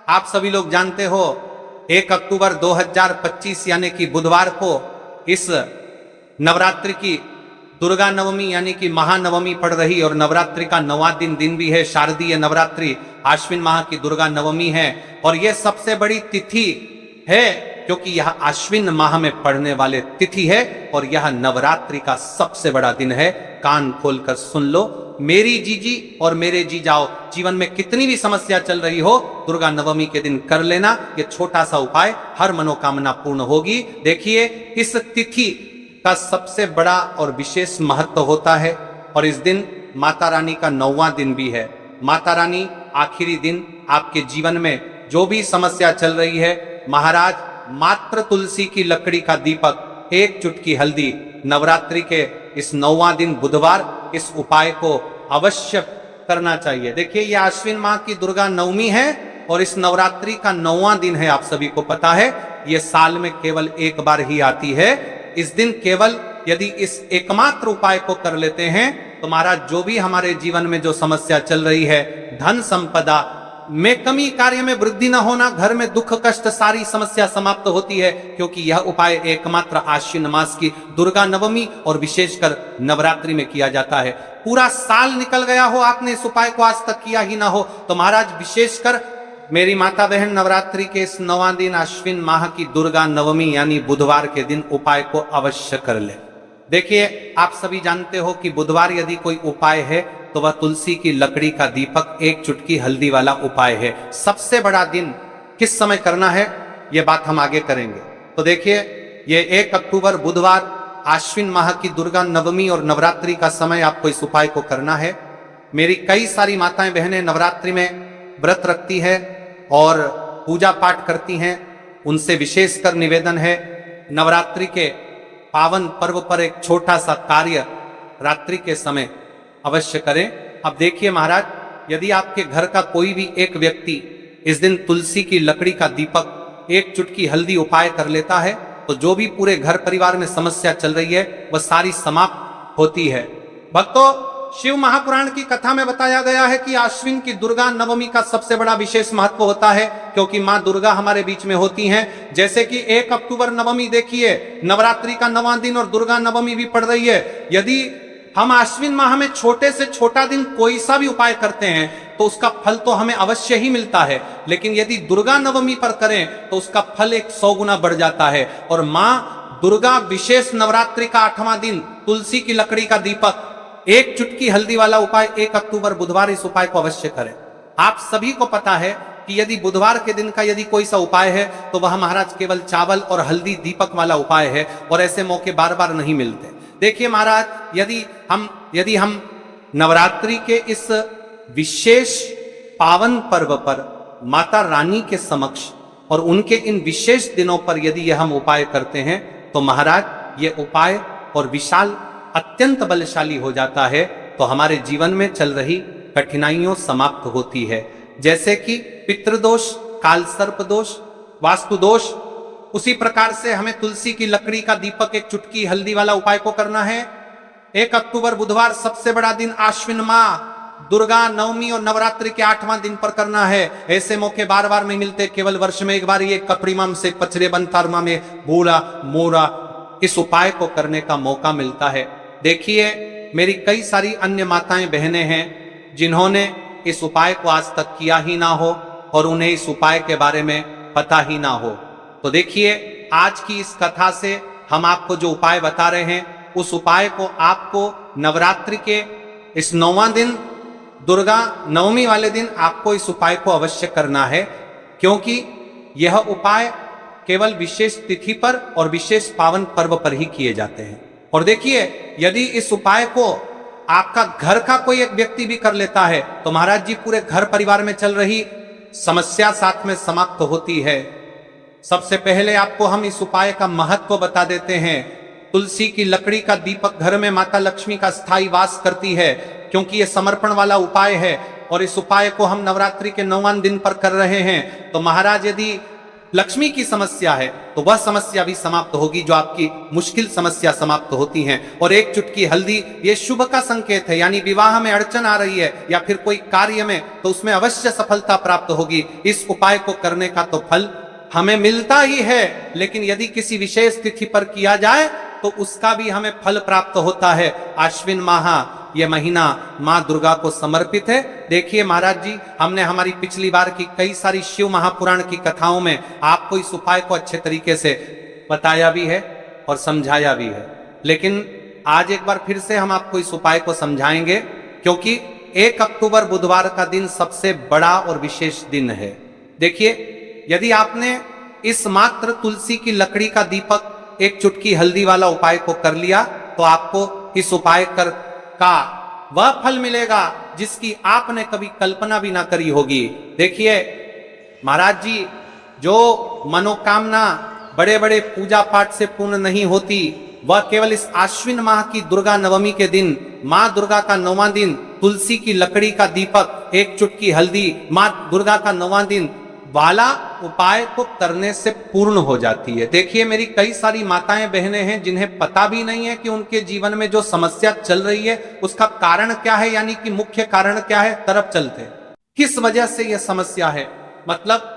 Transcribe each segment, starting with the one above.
आप सभी लोग जानते हो 1 अक्टूबर 2025 यानी कि बुधवार को इस नवरात्रि की दुर्गा नवमी यानी कि महानवमी पड़ रही और नवरात्रि का 9वां दिन भी है। शारदीय नवरात्रि आश्विन माह की दुर्गा नवमी है और यह सबसे बड़ी तिथि है क्योंकि यह आश्विन माह में पड़ने वाले तिथि है और यह नवरात्रि का सबसे बड़ा दिन है। कान खोलकर सुन लो मेरी जीजी और मेरे जीजाओ, जीवन में कितनी भी समस्या चल रही हो, दुर्गा नवमी के दिन कर लेना ये छोटा सा उपाय, हर मनोकामना पूर्ण होगी। देखिए इस तिथि का सबसे बड़ा और विशेष महत्व होता है और इस दिन माता रानी का 9वां दिन भी है। माता रानी आखिरी दिन आपके जीवन में जो भी समस्या चल रही है, महाराज मात्र तुलसी की लकड़ी का दीपक, एक चुटकी हल्दी, नवरात्रि के इस 9वां दिन बुधवार इस उपाय को अवश्य करना चाहिए। देखिए यह आश्विन माह की दुर्गा नवमी है और इस नवरात्रि का 9वां दिन है। आप सभी को पता है यह साल में केवल एक बार ही आती है। इस दिन केवल यदि इस एकमात्र उपाय को कर लेते हैं तो महाराज जो भी हमारे जीवन में जो समस्या चल रही है, धन संपदा में कमी, कार्य में वृद्धि न होना, घर में दुख कष्ट, सारी समस्या समाप्त होती है क्योंकि यह उपाय एकमात्र आश्विन मास की दुर्गा नवमी और विशेषकर नवरात्रि में किया जाता है। पूरा साल निकल गया हो, आपने इस उपाय को आज तक किया ही ना हो, तो महाराज विशेषकर मेरी माता बहन नवरात्रि के इस 9वां दिन आश्विन माह की दुर्गा नवमी यानी बुधवार के दिन उपाय को अवश्य कर ले। देखिए आप सभी जानते हो कि बुधवार यदि कोई उपाय है तो वह तुलसी की लकड़ी का दीपक, एक चुटकी हल्दी वाला उपाय है। सबसे बड़ा दिन किस समय करना है यह बात हम आगे करेंगे। तो देखिए ये 1 अक्टूबर बुधवार आश्विन माह की दुर्गा नवमी और नवरात्रि का समय आपको इस उपाय को करना है। मेरी कई सारी माताएं बहनें नवरात्रि में व्रत रखती है और पूजा पाठ करती हैं, उनसे विशेषकर निवेदन है नवरात्रि के पावन पर्व पर एक छोटा सा कार्य रात्रि के समय अवश्य करें। अब देखिए महाराज, यदि आपके घर का कोई भी एक व्यक्ति इस दिन तुलसी की लकड़ी का दीपक, एक चुटकी हल्दी उपाय कर लेता है तो जो भी पूरे घर परिवार में समस्या चल रही है वह सारी समाप्त होती है। भक्तों, शिव महापुराण की कथा में बताया गया है कि आश्विन की दुर्गा नवमी का सबसे बड़ा विशेष महत्व होता है क्योंकि मां दुर्गा हमारे बीच में होती हैं। जैसे कि 1 अक्टूबर नवमी देखिए, नवरात्रि का 9वां दिन और दुर्गा नवमी भी पड़ रही है। यदि हम आश्विन माह में छोटे से छोटा दिन कोई सा भी उपाय करते हैं तो उसका फल तो हमें अवश्य ही मिलता है, लेकिन यदि दुर्गा नवमी पर करें तो उसका फल 100 गुना बढ़ जाता है। और मां दुर्गा विशेष नवरात्रि का 8वां दिन तुलसी की लकड़ी का दीपक, एक चुटकी हल्दी वाला उपाय 1 अक्टूबर बुधवार इस उपाय को अवश्य करें। आप सभी को पता है कि यदि बुधवार के दिन का यदि कोई सा उपाय है तो वह महाराज केवल चावल और हल्दी दीपक वाला उपाय है और ऐसे मौके बार बार नहीं मिलते। देखिए महाराज, यदि हम नवरात्रि के इस विशेष पावन पर्व पर माता रानी के समक्ष और उनके इन विशेष दिनों पर यदि यह हम उपाय करते हैं तो महाराज ये उपाय और विशाल अत्यंत बलशाली हो जाता है, तो हमारे जीवन में चल रही कठिनाइयों समाप्त होती है। जैसे कि पितृदोष, काल सर्प दोष, वास्तु दोष, उसी प्रकार से हमें तुलसी की लकड़ी का दीपक, एक चुटकी हल्दी वाला उपाय को करना है। 1 अक्टूबर बुधवार सबसे बड़ा दिन आश्विन माह दुर्गा नवमी और नवरात्रि के 8वां दिन पर करना है। ऐसे मौके बार बार नहीं मिलते, केवल वर्ष में एक बार ये कपड़ीमाम से पचरे बंतारमा में भूला मोरा इस उपाय को करने का मौका मिलता है। देखिए मेरी कई सारी अन्य माताएं बहनें हैं जिन्होंने इस उपाय को आज तक किया ही ना हो और उन्हें इस उपाय के बारे में पता ही ना हो। तो देखिए आज की इस कथा से हम आपको जो उपाय बता रहे हैं उस उपाय को आपको नवरात्रि के इस 9वां दिन दुर्गा नवमी वाले दिन आपको इस उपाय को अवश्य करना है क्योंकि यह उपाय केवल विशेष तिथि पर और विशेष पावन पर्व पर ही किए जाते हैं। और देखिए यदि इस उपाय को आपका घर का कोई एक व्यक्ति भी कर लेता है तो महाराज जी पूरे घर परिवार में चल रही समस्या साथ में समाप्त होती है। सबसे पहले आपको हम इस उपाय का महत्व बता देते हैं। तुलसी की लकड़ी का दीपक घर में माता लक्ष्मी का स्थायी वास करती है क्योंकि यह समर्पण वाला उपाय है और इस उपाय को हम नवरात्रि के 9वां दिन पर कर रहे हैं। तो महाराज यदि लक्ष्मी की समस्या है तो वह समस्या भी समाप्त होगी, जो आपकी मुश्किल समस्या समाप्त होती हैं। और एक चुटकी हल्दी ये शुभ का संकेत है, यानी विवाह में अड़चन आ रही है या फिर कोई कार्य में, तो उसमें अवश्य सफलता प्राप्त होगी। इस उपाय को करने का तो फल हमें मिलता ही है, लेकिन यदि किसी विशेष तिथि पर किया जाए तो उसका भी हमें फल प्राप्त होता है। आश्विन माह यह महीना मां दुर्गा को समर्पित है। देखिए महाराज जी, हमने हमारी पिछली बार की कई सारी शिव महापुराण की कथाओं में आपको इस उपाय को अच्छे तरीके से बताया भी है और समझाया भी है, लेकिन आज एक बार फिर से हम आपको इस उपाय को समझाएंगे, क्योंकि 1 अक्टूबर बुधवार का दिन सबसे बड़ा और विशेष दिन है। देखिए, यदि आपने इस मात्र तुलसी की लकड़ी का दीपक एक चुटकी हल्दी वाला उपाय को कर लिया तो आपको इस उपाय का वह फल मिलेगा जिसकी आपने कभी कल्पना भी ना करी होगी। देखिए महाराज जी, जो मनोकामना बड़े बड़े पूजा पाठ से पूर्ण नहीं होती, वह केवल इस आश्विन माह की दुर्गा नवमी के दिन, मां दुर्गा का 9वां दिन, तुलसी की लकड़ी का दीपक एक चुटकी हल्दी, मां दुर्गा का 9वां दिन वाला उपाय को करने से पूर्ण हो जाती है। देखिए, मेरी कई सारी माताएं बहनें हैं जिन्हें पता भी नहीं है कि उनके जीवन में जो समस्या चल रही है उसका कारण क्या है, यानी कि मुख्य कारण क्या है, तरफ चलते किस वजह से यह समस्या है। मतलब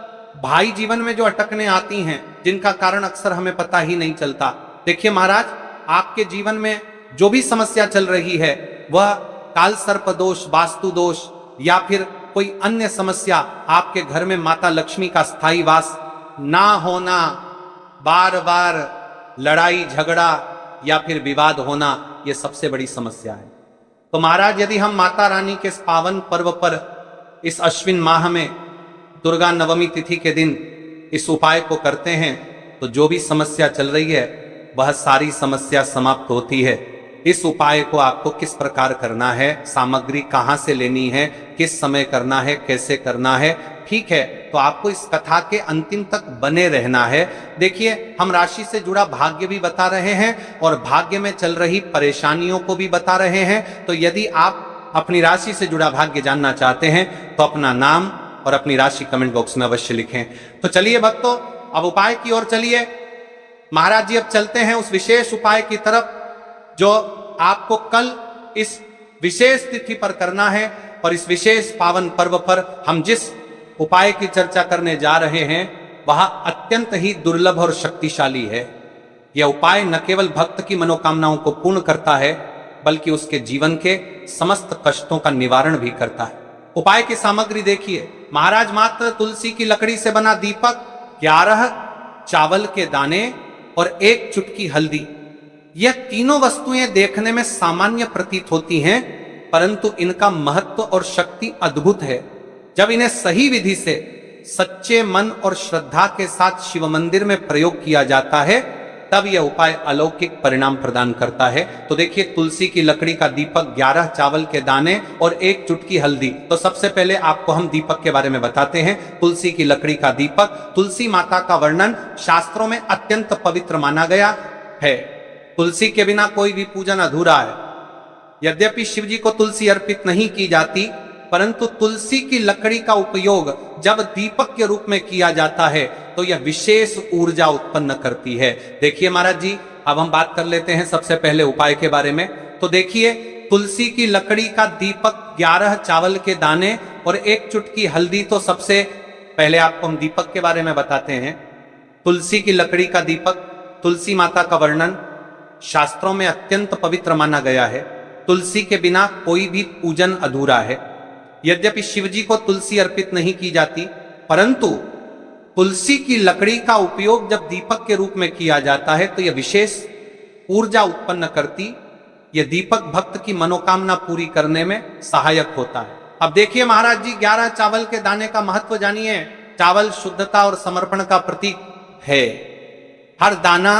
भाई जीवन में जो अटकने आती हैं, जिनका कारण अक्सर हमें पता ही नहीं चलता। देखिए महाराज, आपके जीवन में जो भी समस्या चल रही है वह काल सर्प दोष, वास्तु दोष या फिर कोई अन्य समस्या, आपके घर में माता लक्ष्मी का स्थायी वास ना होना, बार बार लड़ाई झगड़ा या फिर विवाद होना, यह सबसे बड़ी समस्या है। तो महाराज, यदि हम माता रानी के इस पावन पर्व पर इस अश्विन माह में दुर्गा नवमी तिथि के दिन इस उपाय को करते हैं तो जो भी समस्या चल रही है वह सारी समस्या समाप्त होती है। इस उपाय को आपको किस प्रकार करना है, सामग्री कहां से लेनी है, किस समय करना है, कैसे करना है, ठीक है, तो आपको इस कथा के अंतिम तक बने रहना है। देखिए, हम राशि से जुड़ा भाग्य भी बता रहे हैं और भाग्य में चल रही परेशानियों को भी बता रहे हैं। तो यदि आप अपनी राशि से जुड़ा भाग्य जानना चाहते हैं तो अपना नाम और अपनी राशि कमेंट बॉक्स में अवश्य लिखें। तो चलिए भक्तों, अब उपाय की ओर चलिए। महाराज जी, अब चलते हैं उस विशेष उपाय की तरफ जो आपको कल इस विशेष तिथि पर करना है। और इस विशेष पावन पर्व पर हम जिस उपाय की चर्चा करने जा रहे हैं वह अत्यंत ही दुर्लभ और शक्तिशाली है। यह उपाय न केवल भक्त की मनोकामनाओं को पूर्ण करता है बल्कि उसके जीवन के समस्त कष्टों का निवारण भी करता है। उपाय की सामग्री देखिए महाराज, मात्र तुलसी की लकड़ी से बना दीपक, 11 चावल के दाने और 1 चुटकी हल्दी। यह तीनों वस्तुएं देखने में सामान्य प्रतीत होती हैं, परंतु इनका महत्व और शक्ति अद्भुत है। जब इन्हें सही विधि से सच्चे मन और श्रद्धा के साथ शिव मंदिर में प्रयोग किया जाता है तब यह उपाय अलौकिक परिणाम प्रदान करता है। तो देखिए, तुलसी की लकड़ी का दीपक, 11 चावल के दाने और 1 चुटकी हल्दी। तो सबसे पहले आपको हम दीपक के बारे में बताते हैं। तुलसी की लकड़ी का दीपक, तुलसी माता का वर्णन शास्त्रों में अत्यंत पवित्र माना गया है। तुलसी के बिना कोई भी पूजन अधूरा है। यद्यपि शिव जी को तुलसी अर्पित नहीं की जाती, परंतु तुलसी की लकड़ी का उपयोग जब दीपक के रूप में किया जाता है तो यह विशेष ऊर्जा उत्पन्न करती है। देखिए महाराज जी, अब हम बात कर लेते हैं सबसे पहले उपाय के बारे में। तो देखिए, तुलसी की लकड़ी का दीपक, 11 चावल के दाने और 1 चुटकी हल्दी। तो सबसे पहले आपको हम दीपक के बारे में बताते हैं। तुलसी की लकड़ी का दीपक, तुलसी माता का वर्णन शास्त्रों में अत्यंत पवित्र माना गया है। तुलसी के बिना कोई भी पूजन अधूरा है। यद्यपि शिव जी को तुलसी अर्पित नहीं की जाती, परंतु तुलसी की लकड़ी का उपयोग जब दीपक के रूप में किया जाता है तो यह विशेष ऊर्जा उत्पन्न करती। यह दीपक भक्त की मनोकामना पूरी करने में सहायक होता है। अब देखिए महाराज जी, 11 चावल के दाने का महत्व जानिए। चावल शुद्धता और समर्पण का प्रतीक है। हर दाना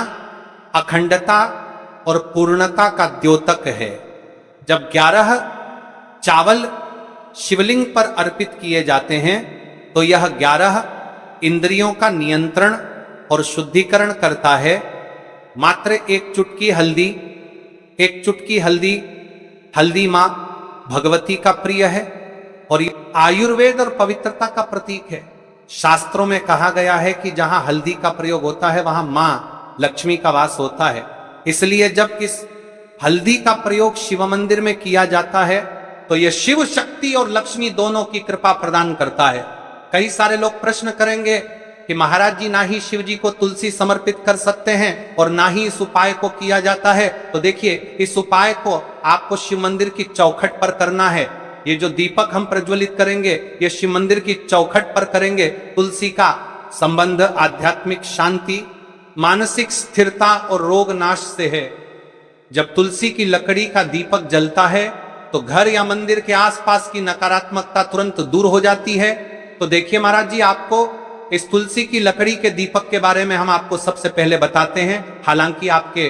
अखंडता और पूर्णता का द्योतक है। जब 11 चावल शिवलिंग पर अर्पित किए जाते हैं तो यह 11 इंद्रियों का नियंत्रण और शुद्धिकरण करता है। मात्र 1 चुटकी हल्दी, 1 चुटकी हल्दी मां भगवती का प्रिय है और आयुर्वेद और पवित्रता का प्रतीक है। शास्त्रों में कहा गया है कि जहां हल्दी का प्रयोग होता है वहां मां लक्ष्मी का वास होता है। इसलिए जब इस हल्दी का प्रयोग शिव मंदिर में किया जाता है तो यह शिव शक्ति और लक्ष्मी दोनों की कृपा प्रदान करता है। कई सारे लोग प्रश्न करेंगे कि महाराज जी ना ही शिव जी को तुलसी समर्पित कर सकते हैं और ना ही इस उपाय को किया जाता है। तो देखिए, इस उपाय को आपको शिव मंदिर की चौखट पर करना है। ये जो दीपक हम प्रज्वलित करेंगे ये शिव मंदिर की चौखट पर करेंगे। तुलसी का संबंध आध्यात्मिक शांति, मानसिक स्थिरता और रोग नाश से है। जब तुलसी की लकड़ी का दीपक जलता है तो घर या मंदिर के आसपास की नकारात्मकता तुरंत दूर हो जाती है। तो देखिए महाराज जी, आपको इस तुलसी की लकड़ी के दीपक के बारे में हम आपको सबसे पहले बताते हैं। हालांकि आपके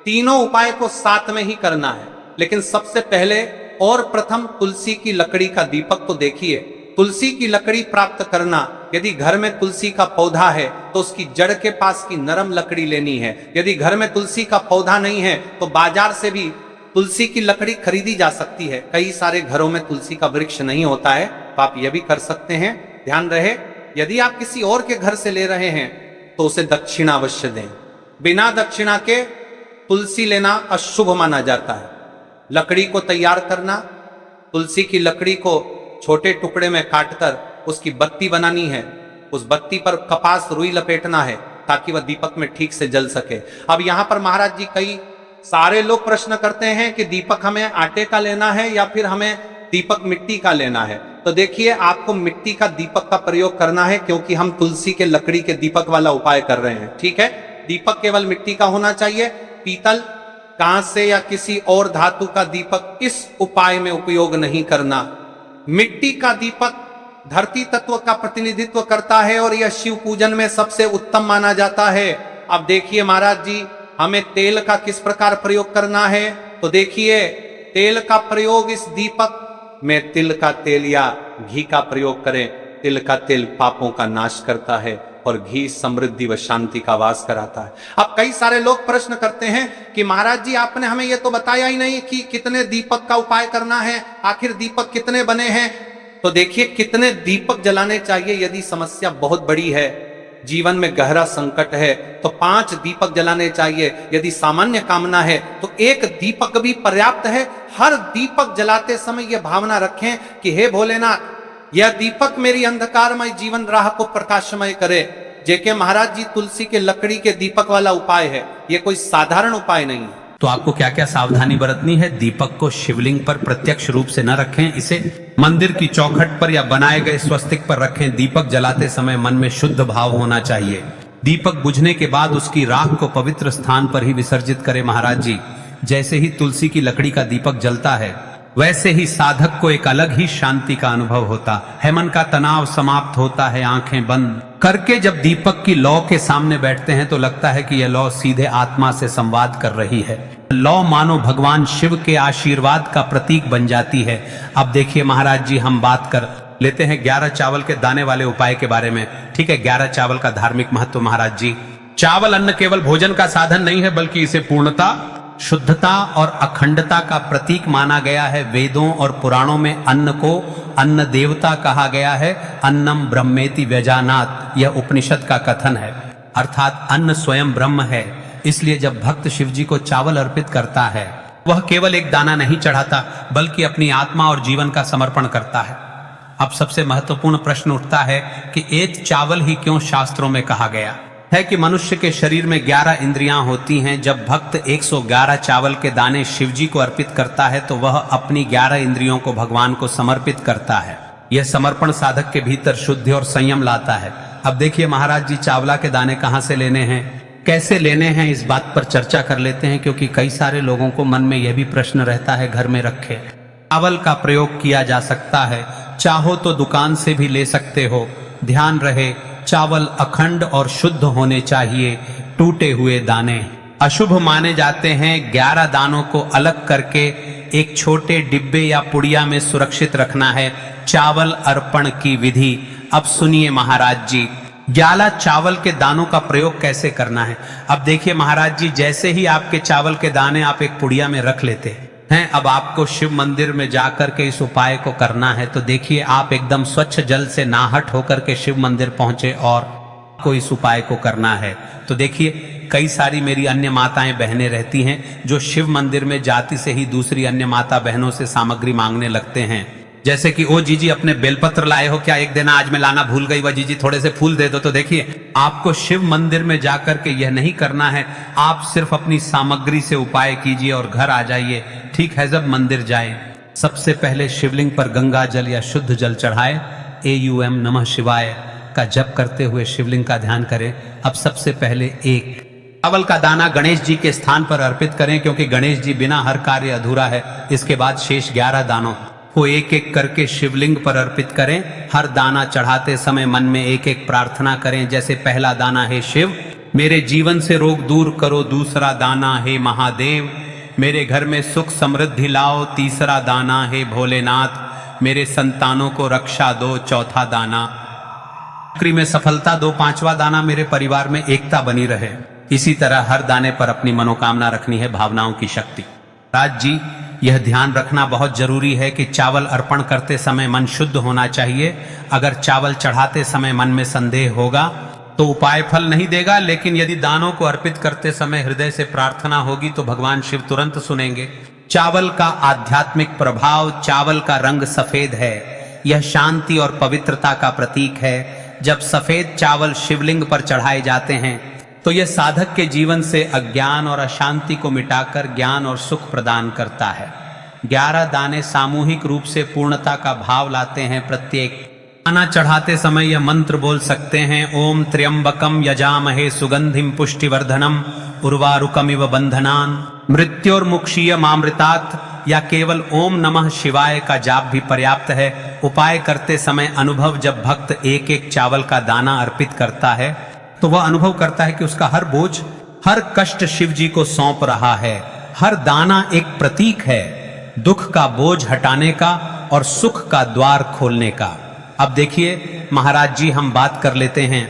तीनों उपाय को साथ में ही करना है, लेकिन सबसे पहले और प्रथम तुलसी की लकड़ी का दीपक को देखिए। तुलसी की लकड़ी प्राप्त करना, यदि घर में तुलसी का पौधा है तो उसकी जड़ के पास की नरम लकड़ी लेनी है। यदि घर में तुलसी का पौधा नहीं है तो बाजार से भी तुलसी की लकड़ी खरीदी जा सकती है। कई सारे घरों में तुलसी का वृक्ष नहीं होता है तो आप यह भी कर सकते हैं। ध्यान रहे, यदि आप किसी और के घर से ले रहे हैं तो उसे दक्षिणा अवश्य दें। बिना दक्षिणा के तुलसी लेना अशुभ माना जाता है। लकड़ी को तैयार करना, तुलसी की लकड़ी को छोटे टुकड़े में काटकर उसकी बत्ती बनानी है। उस बत्ती पर कपास रुई लपेटना है ताकि वह दीपक में ठीक से जल सके। अब यहां पर महाराज जी कई सारे लोग प्रश्न करते हैं कि दीपक हमें आटे का लेना है या फिर हमें दीपक मिट्टी का लेना है। तो देखिए, आपको मिट्टी का दीपक का प्रयोग करना है क्योंकि हम तुलसी के लकड़ी के दीपक वाला उपाय कर रहे हैं। ठीक है, दीपक केवल मिट्टी का होना चाहिए। पीतल, कांच से या किसी और धातु का दीपक इस उपाय में उपयोग नहीं करना। मिट्टी का दीपक धरती तत्व का प्रतिनिधित्व करता है और यह शिव पूजन में सबसे उत्तम माना जाता है। अब देखिए महाराज जी, हमें तेल का किस प्रकार प्रयोग करना है। तो देखिए, तेल का प्रयोग इस दीपक में तिल का तेल या घी का प्रयोग करें। तिल का तेल पापों का नाश करता है और घी समृद्धि व शांति का वास कराता है। अब कई सारे लोग प्रश्न करते हैं कि महाराज जी, आपने हमें यह तो बताया ही नहीं कि कितने दीपक का उपाय करना है, आखिर दीपक कितने बने हैं। तो देखिए, कितने दीपक जलाने चाहिए। यदि समस्या बहुत बड़ी है, जीवन में गहरा संकट है, तो 5 दीपक जलाने चाहिए। यदि सामान्य कामना है तो 1 दीपक भी पर्याप्त है। हर दीपक जलाते समय यह भावना रखें कि हे भोलेनाथ, यह दीपक मेरी अंधकारमय जीवन राह को प्रकाशमय करे। जेके महाराज जी, तुलसी के लकड़ी के दीपक वाला उपाय है, यह कोई साधारण उपाय नहीं है। तो आपको क्या क्या सावधानी बरतनी है। दीपक को शिवलिंग पर प्रत्यक्ष रूप से न रखें, इसे मंदिर की चौखट पर या बनाए गए स्वस्तिक पर रखें। दीपक जलाते समय मन में शुद्ध भाव होना चाहिए। दीपक बुझने के बाद उसकी राख को पवित्र स्थान पर ही विसर्जित करें। महाराज जी, जैसे ही तुलसी की लकड़ी का दीपक जलता है वैसे ही साधक को एक अलग ही शांति का अनुभव होता है। मन का तनाव समाप्त होता है। आंखें बंद करके जब दीपक की लौ के सामने बैठते हैं तो लगता है कि यह लौ सीधे आत्मा से संवाद कर रही है। लौ मानो भगवान शिव के आशीर्वाद का प्रतीक बन जाती है। अब देखिए महाराज जी, हम बात कर लेते हैं 11 चावल के दाने वाले उपाय के बारे में। ठीक है, 11 चावल का धार्मिक महत्व। महाराज जी, चावल अन्न केवल भोजन का साधन नहीं है, बल्कि इसे पूर्णता, शुद्धता और अखंडता का प्रतीक माना गया है। वेदों और पुराणों में अन्न को अन्न देवता कहा गया है। अन्नम ब्रह्मेति व्यजानात, यह उपनिषद का कथन है। अर्थात अन्न स्वयं ब्रह्म है। इसलिए जब भक्त शिव जी को चावल अर्पित करता है, वह केवल एक दाना नहीं चढ़ाता, बल्कि अपनी आत्मा और जीवन का समर्पण करता है। अब सबसे महत्वपूर्ण प्रश्न उठता है कि एक चावल ही क्यों शास्त्रों में कहा गया है कि मनुष्य के शरीर में 11 इंद्रियां होती हैं। जब भक्त 111 चावल के दाने शिव जी को अर्पित करता है तो वह अपनी 11 इंद्रियों को भगवान को समर्पित करता है। यह समर्पण साधक के भीतर शुद्धि और संयम लाता है। अब देखिए महाराज जी, चावला के दाने कहाँ से लेने हैं, कैसे लेने हैं, इस बात पर चर्चा कर लेते हैं, क्योंकि कई सारे लोगों को मन में यह भी प्रश्न रहता है। घर में रखे चावल का प्रयोग किया जा सकता है, चाहो तो दुकान से भी ले सकते हो। ध्यान रहे, चावल अखंड और शुद्ध होने चाहिए। टूटे हुए दाने अशुभ माने जाते हैं। 11 दानों को अलग करके एक छोटे डिब्बे या पुड़िया में सुरक्षित रखना है। चावल अर्पण की विधि अब सुनिए महाराज जी। 11 चावल के दानों का प्रयोग कैसे करना है। अब देखिए महाराज जी, जैसे ही आपके चावल के दाने आप एक पुड़िया में रख लेते हैं, हैं। अब आपको शिव मंदिर में जाकर के इस उपाय को करना है। तो देखिए, आप एकदम स्वच्छ जल से नाहट होकर के शिव मंदिर पहुंचे और को इस उपाय को करना है। तो देखिए, कई सारी मेरी अन्य माताएं बहनें रहती हैं जो शिव मंदिर में जाति से ही दूसरी अन्य माता बहनों से सामग्री मांगने लगते हैं, जैसे कि ओ जीजी अपने बेलपत्र लाए हो क्या, एक दिन आज मैं लाना भूल गई, वह जीजी थोड़े से फूल दे दो। तो देखिए, आपको शिव मंदिर में जाकर के यह नहीं करना है। आप सिर्फ अपनी सामग्री से उपाय कीजिए और घर आ जाइए। ठीक है, जब मंदिर जाए सबसे पहले शिवलिंग पर गंगा जल या शुद्ध जल चढ़ाए, AUM नमः शिवाय का जप करते हुए शिवलिंग का ध्यान करें। अब सबसे पहले एक चावल का दाना गणेश जी के स्थान पर अर्पित करें, क्योंकि गणेश जी बिना हर कार्य अधूरा है। इसके बाद शेष 11 दानों को एक एक करके शिवलिंग पर अर्पित करें। हर दाना चढ़ाते समय मन में एक एक प्रार्थना करें, जैसे पहला दाना है शिव मेरे जीवन से रोग दूर करो, दूसरा दाना है महादेव मेरे घर में सुख समृद्धि लाओ, तीसरा दाना है भोलेनाथ मेरे संतानों को रक्षा दो, चौथा दाना नौकरी में सफलता दो, पांचवा दाना मेरे परिवार में एकता बनी रहे। इसी तरह हर दाने पर अपनी मनोकामना रखनी है, भावनाओं की शक्ति। राज जी, यह ध्यान रखना बहुत जरूरी है कि चावल अर्पण करते समय मन शुद्ध होना चाहिए। अगर चावल चढ़ाते समय मन में संदेह होगा तो उपाय फल नहीं देगा, लेकिन यदि दानों को अर्पित करते समय हृदय से प्रार्थना होगी तो भगवान शिव तुरंत सुनेंगे। चावल का आध्यात्मिक प्रभाव, चावल का रंग सफेद है, यह शांति और पवित्रता का प्रतीक है। जब सफेद चावल शिवलिंग पर चढ़ाए जाते हैं तो यह साधक के जीवन से अज्ञान और अशांति को मिटाकर ज्ञान और सुख प्रदान करता है। 11 दाने सामूहिक रूप से पूर्णता का भाव लाते हैं। प्रत्येक दाना चढ़ाते समय यह मंत्र बोल सकते हैं, ओम त्र्यंबकम यजामहे सुगंधिम पुष्टिवर्धनम उर्वारुकमिव बंधनान मृत्योर्मुक्षीय मामृतात्, या केवल ओम नमः शिवाय का जाप भी पर्याप्त है। उपाय करते समय अनुभव, जब भक्त एक एक चावल का दाना अर्पित करता है तो वह अनुभव करता है कि उसका हर बोझ, हर कष्ट शिव जी को सौंप रहा है। हर दाना एक प्रतीक है दुख का बोझ हटाने का और सुख का द्वार खोलने का। अब देखिए महाराज जी, हम बात कर लेते हैं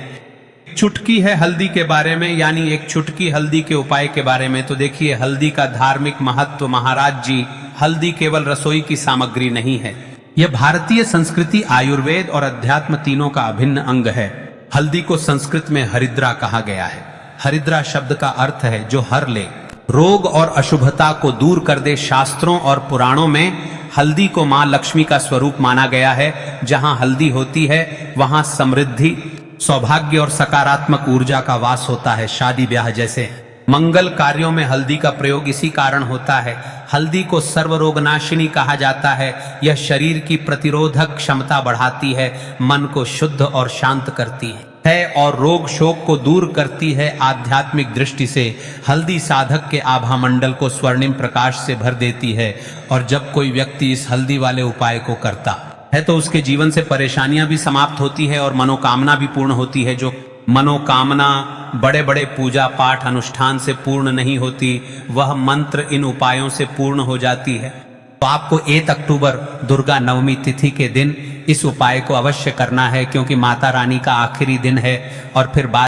चुटकी है हल्दी के बारे में, यानी एक चुटकी हल्दी के उपाय के बारे में। तो देखिए, हल्दी का धार्मिक महत्व। महाराज जी, हल्दी केवल रसोई की सामग्री नहीं है, यह भारतीय संस्कृति, आयुर्वेद और अध्यात्म तीनों का अभिन्न अंग है। हल्दी को संस्कृत में हरिद्रा कहा गया है। हरिद्रा शब्द का अर्थ है जो हर ले, रोग और अशुभता को दूर कर दे। शास्त्रों और पुराणों में हल्दी को मां लक्ष्मी का स्वरूप माना गया है। जहां हल्दी होती है वहां समृद्धि, सौभाग्य और सकारात्मक ऊर्जा का वास होता है। शादी ब्याह जैसे मंगल कार्यों में हल्दी का प्रयोग इसी कारण होता है। हल्दी को सर्वरोगनाशिनी कहा जाता है। यह शरीर की प्रतिरोधक क्षमता बढ़ाती है, मन को शुद्ध और शांत करती है और रोग शोक को दूर करती है। आध्यात्मिक दृष्टि से हल्दी साधक के आभा मंडल को स्वर्णिम प्रकाश से भर देती है। और जब कोई व्यक्ति इस हल्दी वाले उपाय को करता है तो उसके जीवन से परेशानियां भी समाप्त होती है और मनोकामना भी पूर्ण होती है। जो मनोकामना बड़े बड़े पूजा पाठ अनुष्ठान से पूर्ण नहीं होती, वह मंत्र इन उपायों से पूर्ण हो जाती है। तो आपको 1 अक्टूबर दुर्गा नवमी तिथि के दिन इस उपाय को अवश्य करना है, क्योंकि माता रानी का आखिरी दिन है और फिर बाद